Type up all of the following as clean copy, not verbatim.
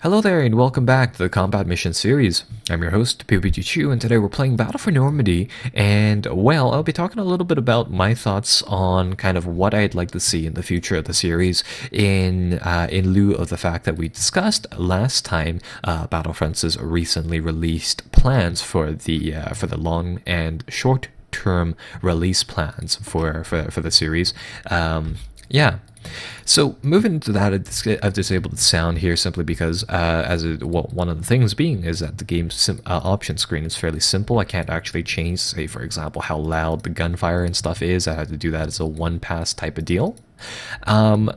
Hello there, and welcome back to the Combat Mission series. I'm your host, PPGChu, and today we're playing Battle for Normandy. And, well, I'll be talking a little bit about my thoughts on kind of what I'd like to see in the future of the series, in lieu of the fact that we discussed last time Battlefront's recently released plans for the long and short term release plans for the series. Yeah. So moving into that, I've disabled the sound here simply because, one of the things being is that the game's option screen is fairly simple. I can't actually change, say, for example, how loud the gunfire and stuff is. I have to do that as a one-pass type of deal.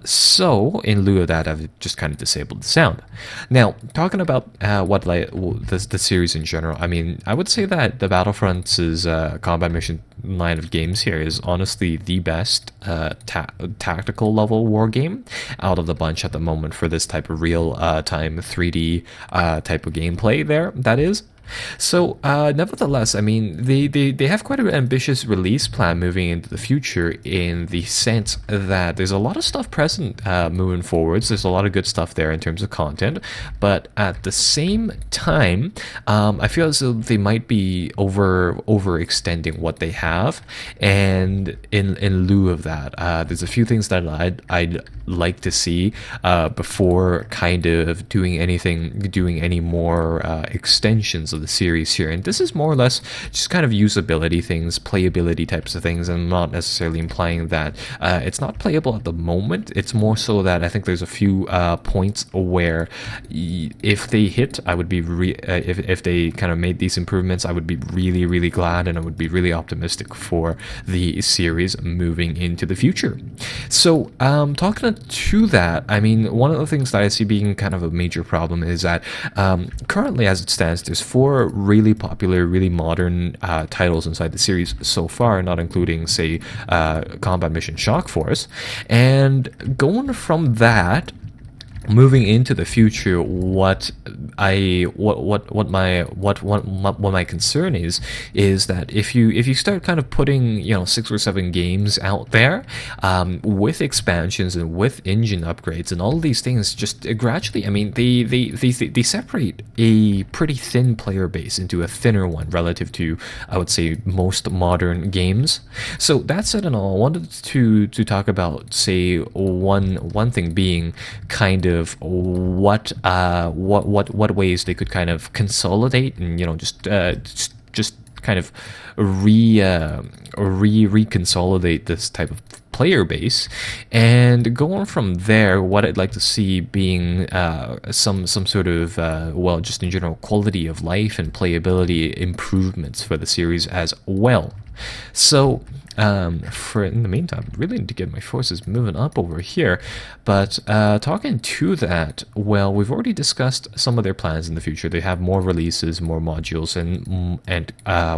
So in lieu of that, I've just kind of disabled the sound. Now, talking about the series in general, I mean, I would say that the Battlefront's combat mission line of games here is honestly the best tactical level war game out of the bunch at the moment for this type of real time 3D type of gameplay there, that is. So, nevertheless, I mean, they have quite an ambitious release plan moving into the future in the sense that there's a lot of stuff present moving forwards. There's a lot of good stuff there in terms of content, but at the same time, I feel as though they might be overextending what they have, and in lieu of that, there's a few things that I'd like to see before kind of doing any more extensions of the series here. And this is more or less just kind of usability things, playability types of things. I'm not necessarily implying that it's not playable at the moment. It's more so that I think there's a few points where if they hit, I would be if they kind of made these improvements, I would be really glad, and I would be really optimistic for the series moving into the future. So talking to that, I mean, one of the things that I see being kind of a major problem is that currently, as it stands, there's four really popular, really modern titles inside the series so far, not including, say, Combat Mission Shock Force. And going from that, moving into the future, what my concern is that if you start kind of putting 6 or 7 games out there with expansions and with engine upgrades and all of these things, just gradually, I mean, they separate a pretty thin player base into a thinner one relative to, I would say, most modern games. So that said and all, I wanted to talk about, say, one thing being kind of what ways they could kind of consolidate and just kind of reconsolidate this type of player base, and going from there, what I'd like to see being some sort of just in general quality of life and playability improvements for the series as well. So for in the meantime, really need to get my forces moving up over here. But talking to that, well, we've already discussed some of their plans in the future. They have more releases, more modules, and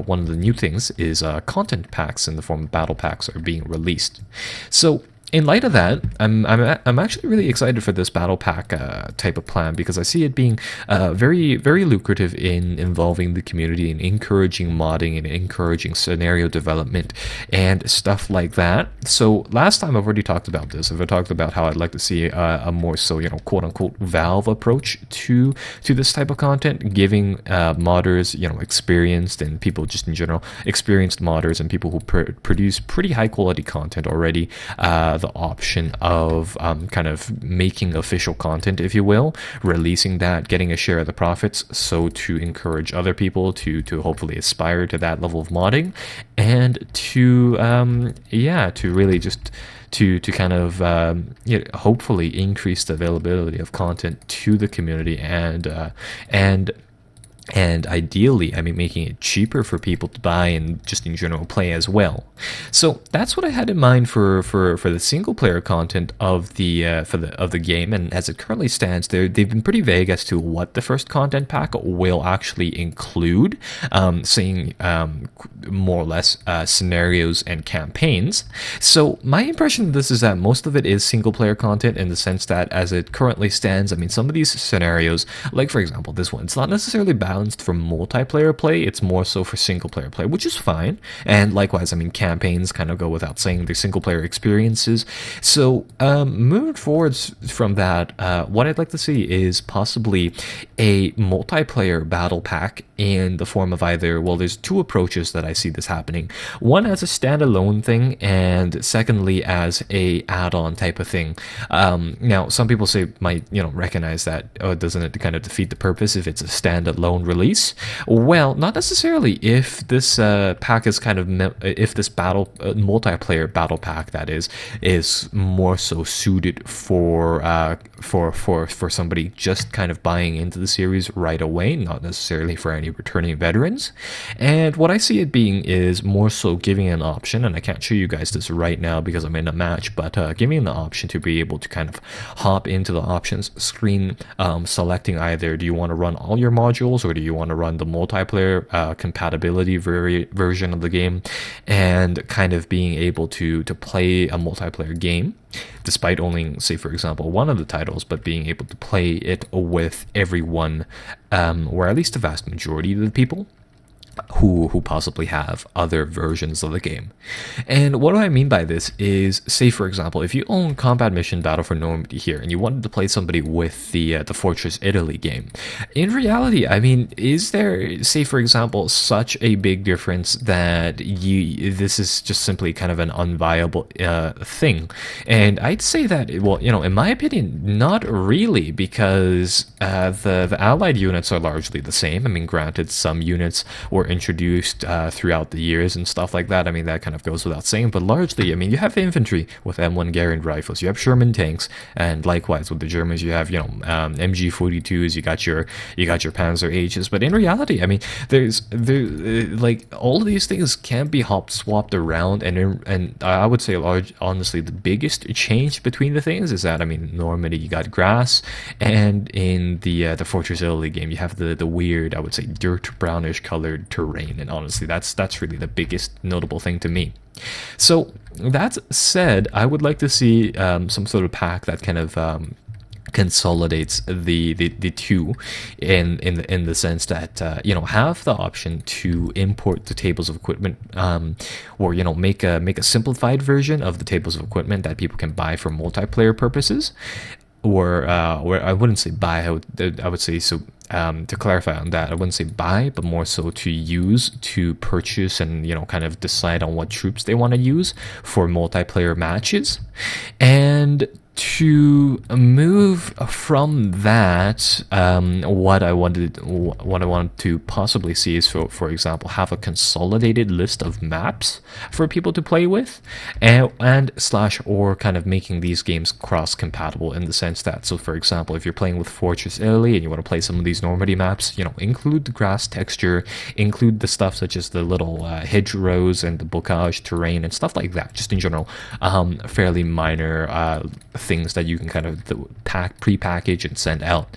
one of the new things is content packs in the form of battle packs are being released. So in light of that, I'm actually really excited for this battle pack type of plan, because I see it being very lucrative in involving the community and encouraging modding and encouraging scenario development and stuff like that. So last time I've already talked about this. I've talked about how I'd like to see a more so quote unquote Valve approach to this type of content, giving modders experienced and people just in general experienced modders and people who produce pretty high quality content already the option of kind of making official content, if you will, releasing that, getting a share of the profits, so to encourage other people to hopefully aspire to that level of modding, and to really just to kind of hopefully increase the availability of content to the community, and ideally, I mean, making it cheaper for people to buy and just in general play as well. So that's what I had in mind for the single player content of the game. And as it currently stands, they've been pretty vague as to what the first content pack will actually include, saying more or less scenarios and campaigns. So my impression of this is that most of it is single player content, in the sense that as it currently stands, I mean, some of these scenarios, like for example this one, it's not necessarily bad balanced for multiplayer play. It's more so for single player play, which is fine. And likewise, I mean, campaigns kind of go without saying, the single player experiences. So moving forwards from that, what I'd like to see is possibly a multiplayer battle pack in the form of either, well, there's two approaches that I see this happening. One as a standalone thing, and secondly as a add-on type of thing. Now, some people might recognize that, oh, doesn't it kind of defeat the purpose if it's a standalone release? Well, not necessarily. If this pack is kind of if this multiplayer battle pack, that is more so suited for somebody just kind of buying into the series right away, not necessarily for any returning veterans. And what I see it being is more so giving an option, and I can't show you guys this right now because I'm in a match, but giving the option to be able to kind of hop into the options screen, selecting either do you want to run all your modules or do you want to run the multiplayer compatibility version of the game, and kind of being able to play a multiplayer game despite owning, say for example, one of the titles, but being able to play it with everyone, or at least the vast majority of the people who possibly have other versions of the game. And what do I mean by this is, say for example, if you own Combat Mission Battle for Normandy here and you wanted to play somebody with the Fortress Italy game, in reality, I mean, is there, say for example, such a big difference that this is just simply kind of an unviable thing? And I'd say that, well, in my opinion, not really, because the allied units are largely the same. I mean, granted, some units were introduced throughout the years and stuff like that. I mean, that kind of goes without saying, but largely, I mean, you have infantry with M1 Garand rifles, you have Sherman tanks, and likewise with the Germans, you have MG42s, you got your Panzer H's. But in reality, I mean, there's like all of these things can be swapped around, and I would say honestly, the biggest change between the things is that, I mean, Normandy, you got grass, and in the Fortress Italy game, you have the weird, I would say, dirt brownish colored terrain. And honestly, that's really the biggest notable thing to me. So that said, I would like to see some sort of pack that kind of consolidates the two in the sense that have the option to import the tables of equipment, or make a simplified version of the tables of equipment that people can buy for multiplayer purposes. Or I wouldn't say buy, I would say, so to clarify on that, I wouldn't say buy, but more so to use, to purchase, and kind of decide on what troops they want to use for multiplayer matches. And to move from that, what I wanted to possibly see is, for example, have a consolidated list of maps for people to play with, and slash or kind of making these games cross compatible in the sense that, so for example, if you're playing with Fortress Italy and you want to play some of these Normandy maps, include the grass texture, include the stuff such as the little hedgerows and the bocage terrain and stuff like that, just in general, fairly minor things that you can kind of pre-package and send out.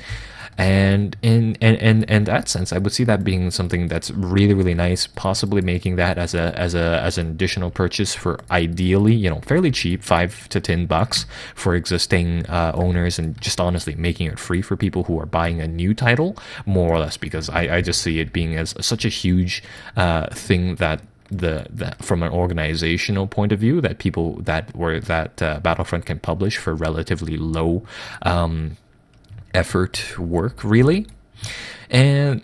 And in that sense, I would see that being something that's really, really nice, possibly making that as an additional purchase for ideally, fairly cheap, $5 to $10 for existing owners, and just honestly making it free for people who are buying a new title, more or less, because I just see it being as such a huge thing that from an organizational point of view, that people that Battlefront can publish for relatively low effort work, really. And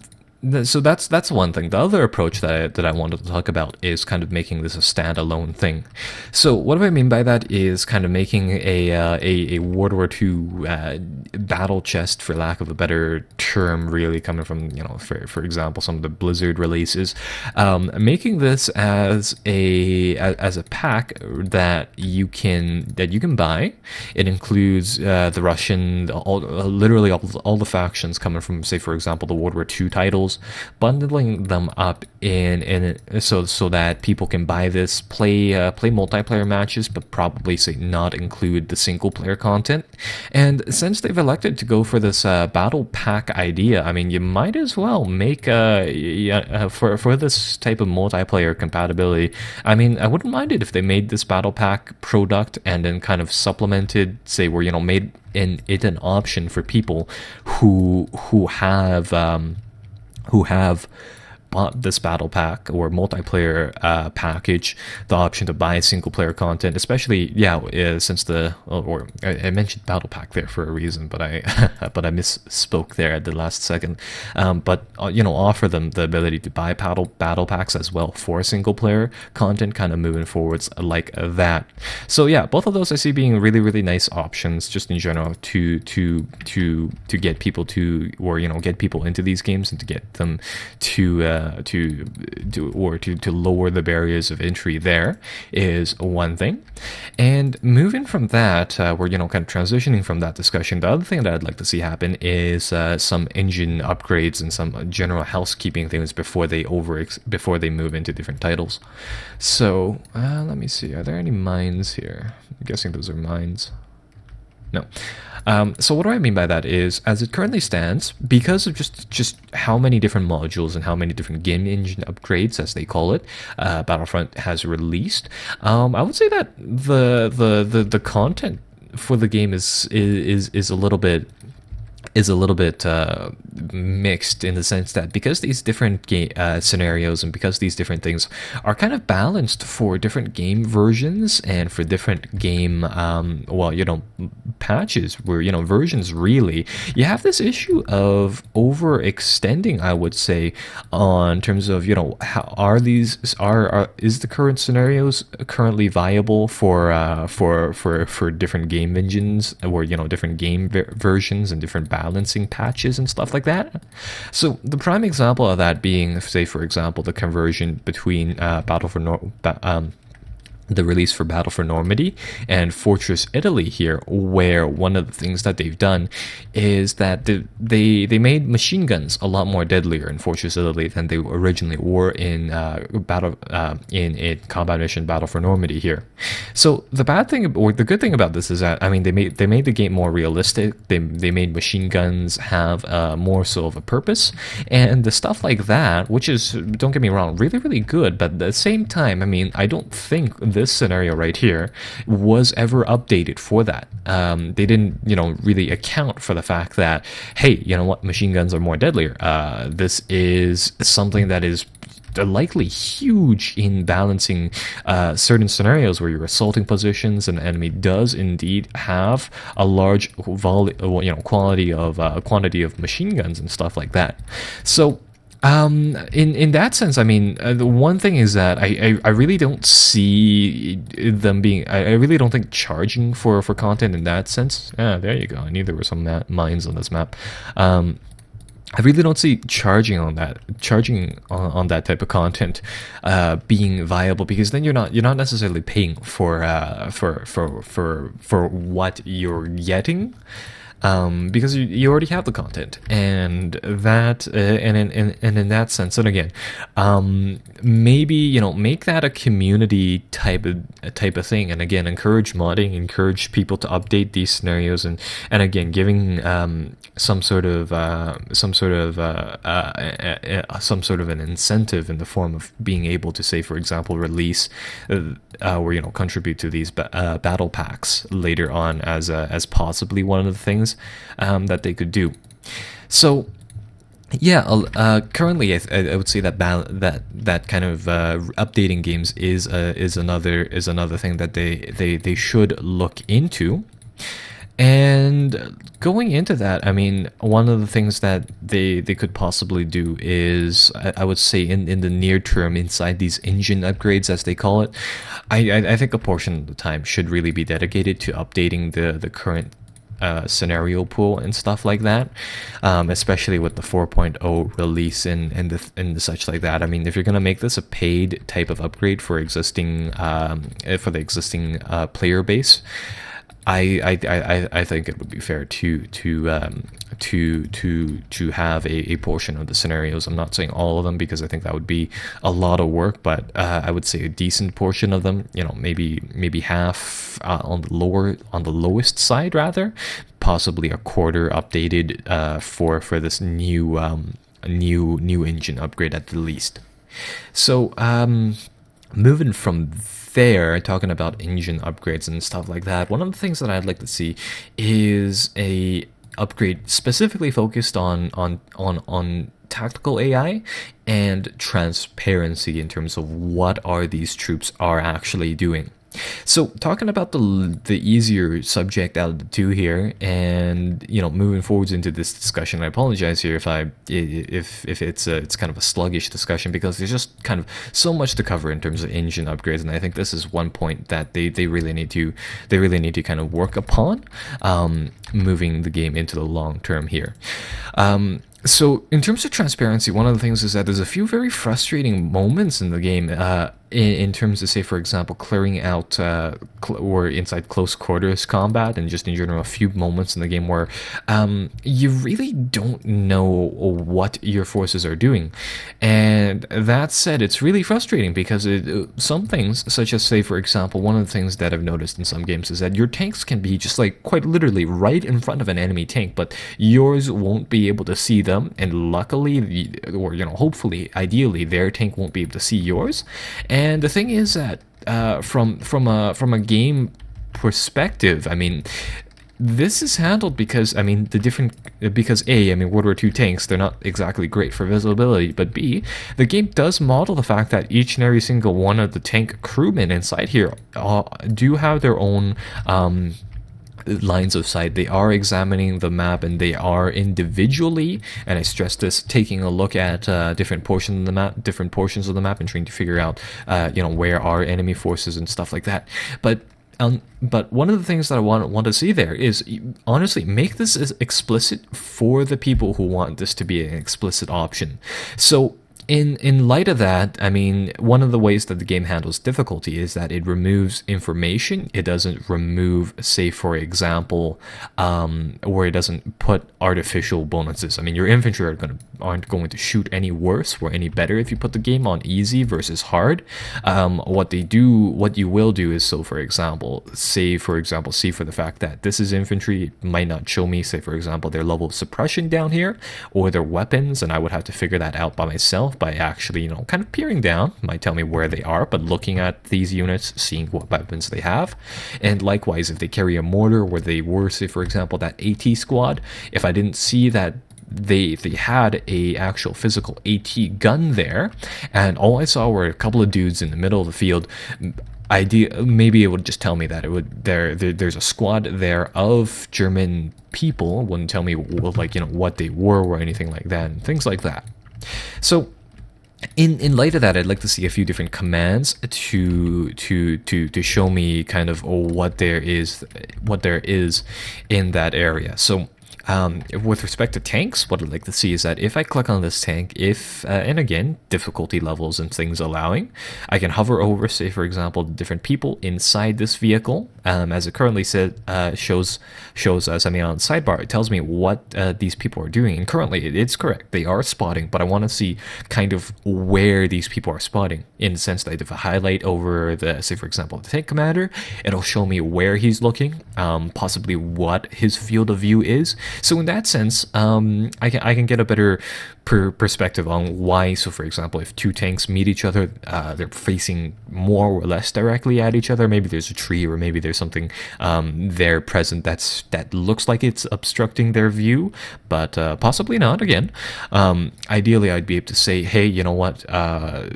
so that's one thing. The other approach that I wanted to talk about is kind of making this a standalone thing. So what do I mean by that is kind of making a World War II battle chest, for lack of a better term, really coming from for example some of the Blizzard releases, making this as a pack that you can buy. It includes the Russian, literally all the factions coming from, say for example, the World War II titles, bundling them up so that people can buy this, play multiplayer matches, but probably say not include the single player content. And since they've elected to go for this battle pack idea, I mean, you might as well make for this type of multiplayer compatibility. I mean, I wouldn't mind it if they made this battle pack product and then kind of supplemented, say, where made it an option for people who have who have bought this battle pack or multiplayer package, the option to buy single player content, especially since or I mentioned battle pack there for a reason, but I but I misspoke there at the last second. But offer them the ability to buy battle packs as well for single player content, kind of moving forwards like that. So yeah, both of those I see being really really nice options just in general to get people to, or get people into these games and to get them to lower the barriers of entry. There is one thing. And moving from that, we're kind of transitioning from that discussion. The other thing that I'd like to see happen is some engine upgrades and some general housekeeping things before they move into different titles. So let me see, are there any mines here? I'm guessing those are mines. No. So what do I mean by that is, as it currently stands, because of just how many different modules and how many different game engine upgrades, as they call it, Battlefront has released, I would say that the content for the game is a little bit mixed, in the sense that because these different scenarios and because these different things are kind of balanced for different game versions and for different game patches, where versions, really, you have this issue of overextending, I would say, on terms of how is the current scenarios currently viable for different game engines, or different game versions and different balancing patches and stuff like that. So the prime example of that being, say for example, the conversion between the release for Battle for Normandy and Fortress Italy here, where one of the things that they've done is that they made machine guns a lot more deadlier in Fortress Italy than they originally were in in Combat Mission Battle for Normandy here. So the bad thing, or the good thing about this, is that they made the game more realistic. They made machine guns have more so of a purpose, and the stuff like that, which is, don't get me wrong, really really good. But at the same time, I don't think this scenario right here was ever updated for that. They didn't, really account for the fact that, hey, machine guns are more deadlier. This is something that is likely huge in balancing certain scenarios where you're assaulting positions and the enemy does indeed have a large quantity of machine guns and stuff like that. So in that sense, the one thing is that I really don't see them being. I really don't think charging for content in that sense. There you go. I knew there were some mines on this map. I really don't see charging on that type of content being viable, because then you're not necessarily paying for what you're getting. Because you already have the content, and that and in that sense, and again, maybe make that a community type of thing, and again, encourage modding, encourage people to update these scenarios, and again, giving some sort of an incentive in the form of being able to, say for example, release or contribute to these battle packs later on as possibly one of the things that they could do. So currently I would say that that kind of updating games is another thing that they should look into. And going into that, one of the things that they could possibly do is, I would say, in the near term, inside these engine upgrades, as they call it, I think a portion of the time should really be dedicated to updating the current scenario pool and stuff like that, especially with the 4.0 release and the such like that. If you're gonna make this a paid type of upgrade for the existing player base, I think it would be fair to have a portion of the scenarios. I'm not saying all of them, because I think that would be a lot of work, but I would say a decent portion of them. Maybe half on the lowest side, rather, possibly a quarter updated for this new engine upgrade at the least. So moving from there, talking about engine upgrades and stuff like that, one of the things that I'd like to see is a upgrade specifically focused on tactical AI and transparency in terms of what are these troops are actually doing. So talking about the easier subject out of the two here, and moving forwards into this discussion, I apologize here if it's kind of a sluggish discussion because there's just kind of so much to cover in terms of engine upgrades, and I think this is one point that they really need to kind of work upon, moving the game into the long term here. So in terms of transparency, one of the things is that there's a few very frustrating moments in the game, in terms of, say, for example, clearing out or inside close quarters combat, and just in general a few moments in the game where you really don't know what your forces are doing. And that said, it's really frustrating because some things, such as, say, for example, one of the things that I've noticed in some games is that your tanks can be just like quite literally right in front of an enemy tank, but yours won't be able to see them, and luckily, or hopefully, ideally, their tank won't be able to see yours. And the thing is that from a game perspective, I mean, this is handled because World War II tanks, they're not exactly great for visibility, but B, the game does model the fact that each and every single one of the tank crewmen inside here do have their own lines of sight. They are examining the map, and they are individually, and I stress this, taking a look at different portions of the map and trying to figure out where are enemy forces and stuff like that. But one of the things that I want to see there is, honestly, make this as explicit for the people who want this to be an explicit option. So in light of that, I mean, one of the ways that the game handles difficulty is that it removes information. It doesn't remove, say, for example, where it doesn't put artificial bonuses. I mean, your infantry aren't going to shoot any worse or any better if you put the game on easy versus hard. What you will do is, so for example, see for the fact that this is infantry, it might not show me, say for example, their level of suppression down here or their weapons, and I would have to figure that out by myself by actually, kind of peering down. It might tell me where they are, but looking at these units, seeing what weapons they have. And likewise, if they carry a mortar, where they were, say for example, that AT squad, if I didn't see that they had a actual physical AT gun there, and all I saw were a couple of dudes in the middle of the field, maybe it would just tell me that there's a squad there of German people. It wouldn't tell me what they were or anything like that, and things like that. So in light of that, I'd like to see a few different commands to show me kind of what there is in that area. So with respect to tanks, what I'd like to see is that if I click on this tank, and again, difficulty levels and things allowing, I can hover over, say for example, the different people inside this vehicle. As it currently shows us, on the sidebar, it tells me what these people are doing, and currently it's correct, they are spotting, but I want to see kind of where these people are spotting, in the sense that if I highlight over say for example, the tank commander, it'll show me where he's looking, possibly what his field of view is. So in that sense, I can get a better perspective on why. So for example, if two tanks meet each other, they're facing more or less directly at each other. Maybe there's a tree, or maybe there's something there present that looks like it's obstructing their view, but possibly not. Again, ideally, I'd be able to say, hey, you know what?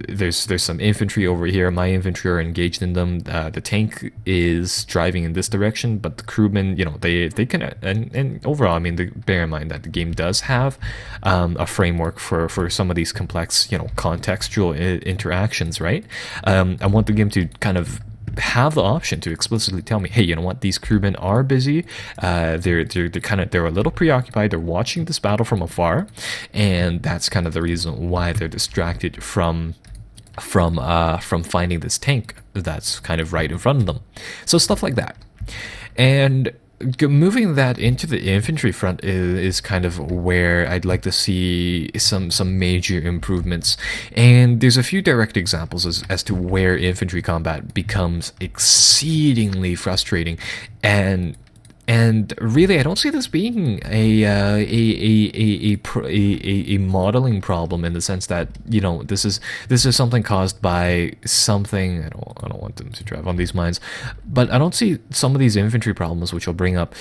There's some infantry over here. My infantry are engaged in them. The tank is driving in this direction, but the crewmen, they can. And overall, I mean, bear in mind that the game does have a framework for some of these complex, contextual interactions, right? I want the game to kind of have the option to explicitly tell me, hey, you know what, these crewmen are busy, they're a little preoccupied, they're watching this battle from afar, and that's kind of the reason why they're distracted from finding this tank that's kind of right in front of them. So stuff like that. And moving that into the infantry front is kind of where I'd like to see some major improvements. And there's a few direct examples as to where infantry combat becomes exceedingly frustrating. And really, I don't see this being a modeling problem, in the sense that this is something caused by something. I don't want them to drive on these mines, but I don't see some of these infantry problems, which will bring up,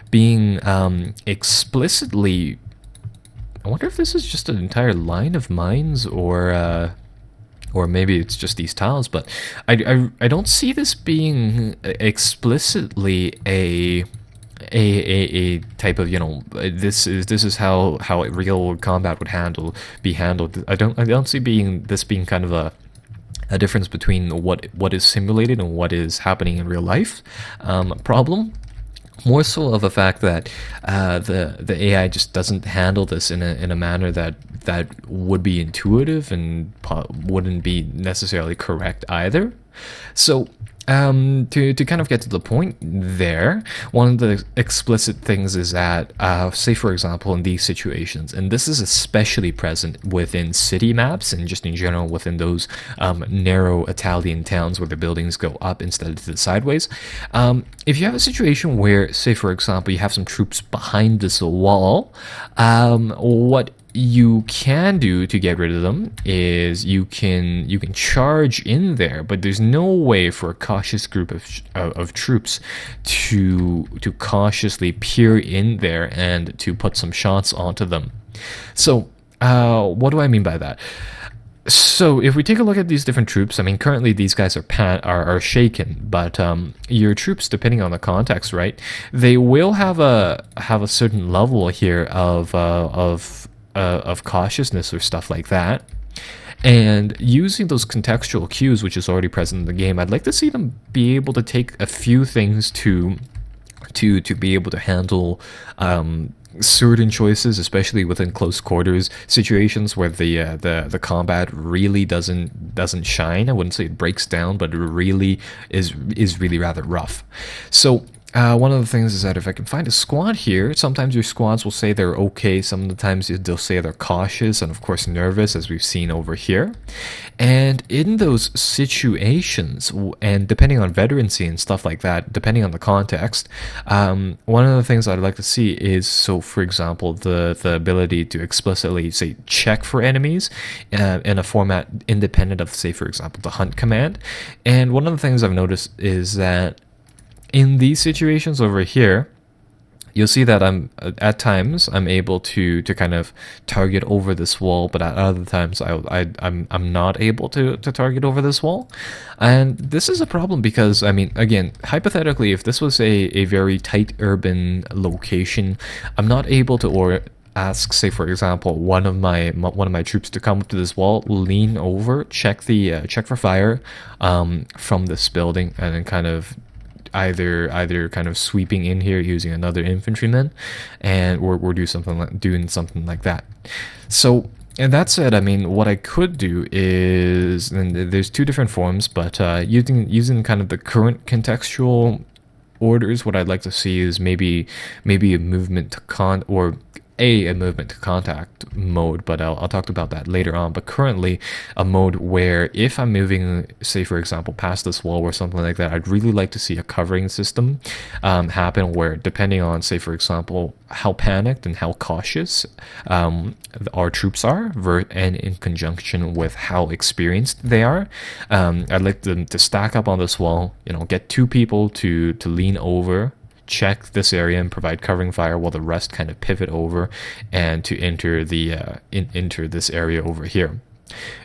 being explicitly I wonder if this is just an entire line of mines, or maybe it's just these tiles. But I don't see this being explicitly a type of, this is how real combat would be handled. I don't see this being kind of a difference between what is simulated and what is happening in real life problem. More so of a fact that the AI just doesn't handle this in a manner that would be intuitive and wouldn't be necessarily correct either. So to kind of get to the point there, one of the explicit things is that, say for example, in these situations, and this is especially present within city maps and just in general within those narrow Italian towns where the buildings go up instead of to the sideways. If you have a situation where, say for example, you have some troops behind this wall, what you can do to get rid of them is you can charge in there, but there's no way for a cautious group of troops to cautiously peer in there and to put some shots onto them. So what do I mean by that? So if we take a look at these different troops, I mean, currently these guys are shaken, but your troops, depending on the context, right, they will have a certain level here of cautiousness or stuff like that. And using those contextual cues, which is already present in the game, I'd like to see them be able to take a few things to be able to handle certain choices, especially within close quarters situations where the combat really doesn't shine. I wouldn't say it breaks down, but it really is really rather rough. So one of the things is that if I can find a squad here, sometimes your squads will say they're okay, sometimes they'll say they're cautious and of course nervous, as we've seen over here. And in those situations, and depending on veterancy and stuff like that, depending on the context, one of the things I'd like to see is, so for example, the ability to explicitly say check for enemies in a format independent of, say for example, the hunt command. And one of the things I've noticed is that in these situations over here, you'll see that at times I'm able to kind of target over this wall, but at other times I'm not able to target over this wall. And this is a problem because, I mean, again, hypothetically, if this was a very tight urban location, I'm not able to ask, say for example, one of my troops to come up to this wall, lean over, check for fire from this building, and then kind of either kind of sweeping in here using another infantryman, and or doing something like that. So, and that said, I mean, what I could do is, and there's two different forms, but using kind of the current contextual orders, what I'd like to see is maybe a movement to a movement to contact mode, but I'll talk about that later on. But currently, a mode where if I'm moving, say for example, past this wall or something like that, I'd really like to see a covering system happen where, depending on, say for example, how panicked and how cautious our troops are, and in conjunction with how experienced they are, I'd like them to stack up on this wall, get two people to lean over, check this area and provide covering fire, while the rest kind of pivot over and to enter enter this area over here.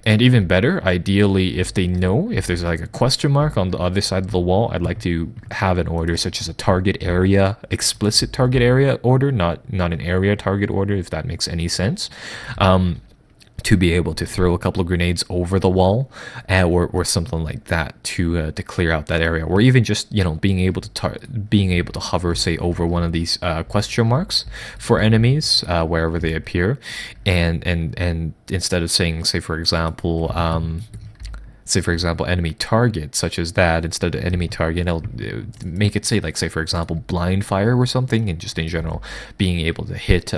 And even better, ideally, if there's like a question mark on the other side of the wall, I'd like to have an order such as a target area, explicit target area order, not an area target order, if that makes any sense. To be able to throw a couple of grenades over the wall, or something like that to clear out that area, or even just being able to hover, say, over one of these question marks for enemies wherever they appear, and instead of saying, say for example, enemy target, such as that, instead of enemy target, I'll make it say, like, say for example, blind fire or something, and just in general being able to hit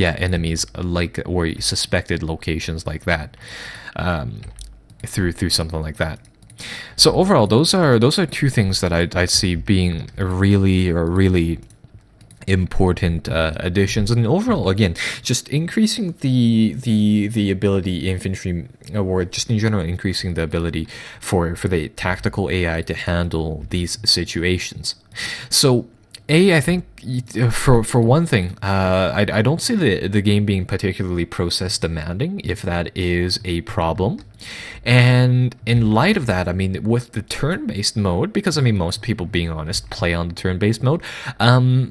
enemies like, or suspected locations like that, through something like that. So overall, those are two things that I see being really important additions. And overall, again, just increasing the ability infantry, or just in general increasing the ability for the tactical AI to handle these situations. So I think for one thing, I don't see the game being particularly process demanding, if that is a problem. And in light of that, I mean, with the turn-based mode, because I mean, most people, being honest, play on the turn-based mode,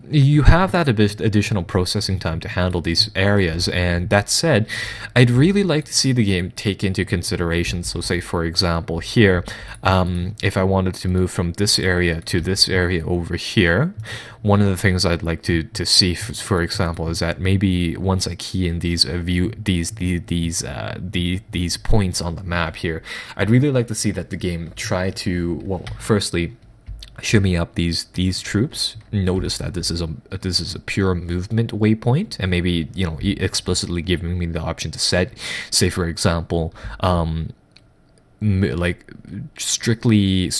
you have that additional processing time to handle these areas. And that said, I'd really like to see the game take into consideration. So, say for example, here, if I wanted to move from this area to this area over here, one of the things I'd like to see, for example, is that maybe once I key in these these points on the map here, I'd really like to see that the game try to, well, firstly, shimmy up these troops. Notice that this is a pure movement waypoint, and maybe, you know, explicitly giving me the option to set, say for example, like strictly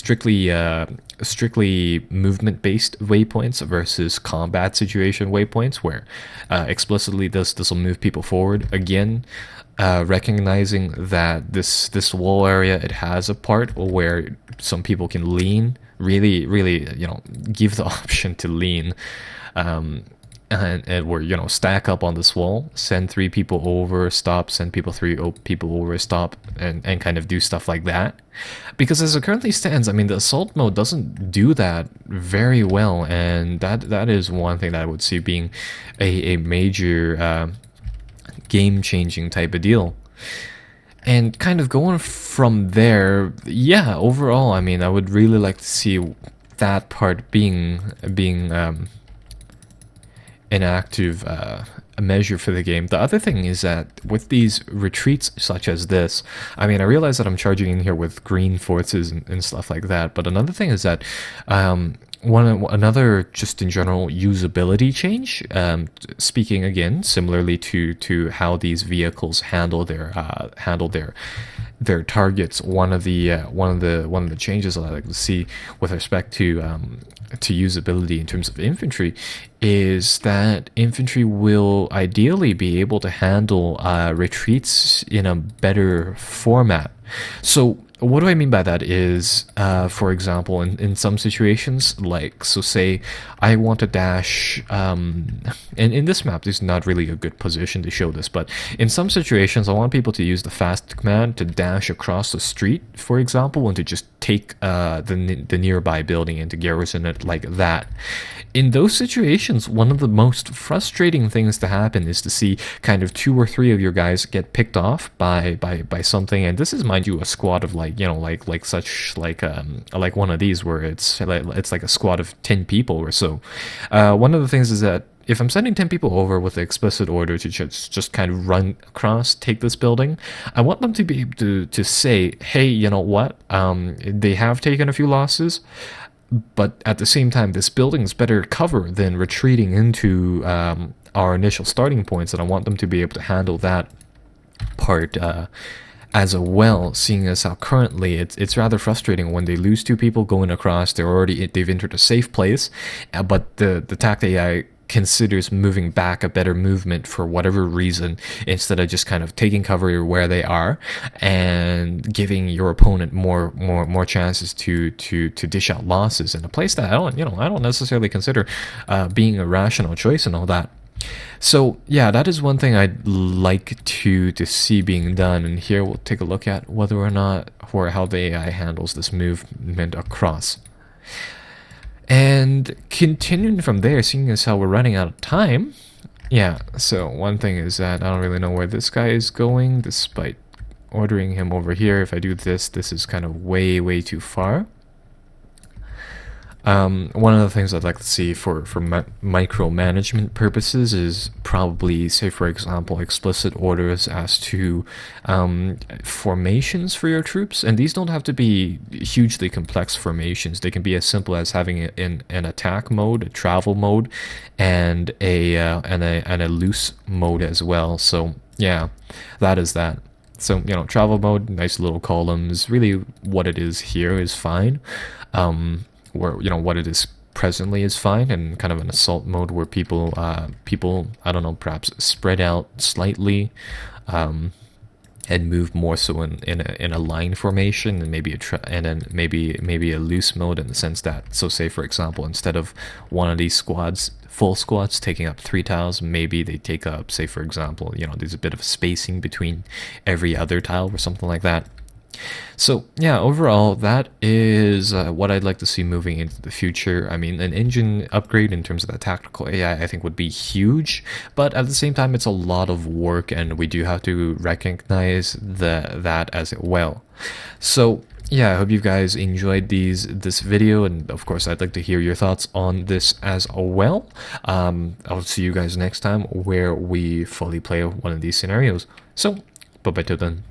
movement based waypoints versus combat situation waypoints, where explicitly this will move people forward. Again, recognizing that this wall area, it has a part where some people can lean, really, you know, give the option to lean, and where, you know, stack up on this wall, send 3 people over, stop, send people over, stop, and kind of do stuff like that. Because as it currently stands, I mean, the assault mode doesn't do that very well, and that is one thing that I would see being a major game-changing type of deal. And kind of going from there, yeah, overall, I mean, I would really like to see that part being an active measure for the game. The other thing is that with these retreats such as this, I mean, I realize that I'm charging in here with green forces and stuff like that, but another thing is that another just in general usability change, speaking again similarly to how these vehicles handle their targets. One of the changes that I like to see with respect to usability in terms of infantry is that infantry will ideally be able to handle retreats in a better format. So what do I mean by that is, for example, in some situations, like, so say I want to dash, and in this map, there's not really a good position to show this, but in some situations, I want people to use the fast command to dash across the street, for example, and to just take the nearby building and to garrison it like that. In those situations, one of the most frustrating things to happen is to see kind of 2 or 3 of your guys get picked off by something, and this is, mind you, a squad of like one of these where it's like a squad of 10 people or so. One of the things is that if I'm sending 10 people over with the explicit order to just kind of run across, take this building, I want them to be able to say, hey, you know what, they have taken a few losses, but at the same time, this building is better cover than retreating into our initial starting points, and I want them to be able to handle that part as well, seeing as how currently it's rather frustrating when they lose 2 people going across. They've entered a safe place, but the TACT AI considers moving back a better movement for whatever reason, instead of just kind of taking cover where they are and giving your opponent more chances to dish out losses in a place that I don't necessarily consider being a rational choice and all that. So yeah, that is one thing I'd like to see being done, and here we'll take a look at whether or not, or how the AI handles this movement across. And continuing from there, seeing as how we're running out of time, yeah, so one thing is that I don't really know where this guy is going, despite ordering him over here. If I do this is kind of way too far. One of the things I'd like to see for micromanagement purposes is probably, say for example, explicit orders as to formations for your troops, and these don't have to be hugely complex formations. They can be as simple as having an attack mode, a travel mode, and a loose mode as well. So yeah, that is that. So, you know, travel mode, nice little columns. Really, what it is here is fine. Where, you know, what it is presently is fine, and kind of an assault mode where people I don't know, perhaps spread out slightly, and move more so in a line formation, and maybe and then maybe a loose mode, in the sense that, so say for example, instead of one of these squads, full squads, taking up 3 tiles, maybe they take up, say for example, there's a bit of spacing between every other tile or something like that. So yeah, overall, that is what I'd like to see moving into the future. I mean, an engine upgrade in terms of the tactical AI, I think, would be huge, but at the same time, it's a lot of work, and we do have to recognize that as well. So yeah, I hope you guys enjoyed this video, and of course, I'd like to hear your thoughts on this as well. I'll see you guys next time, where we fully play one of these scenarios. So bye bye till then.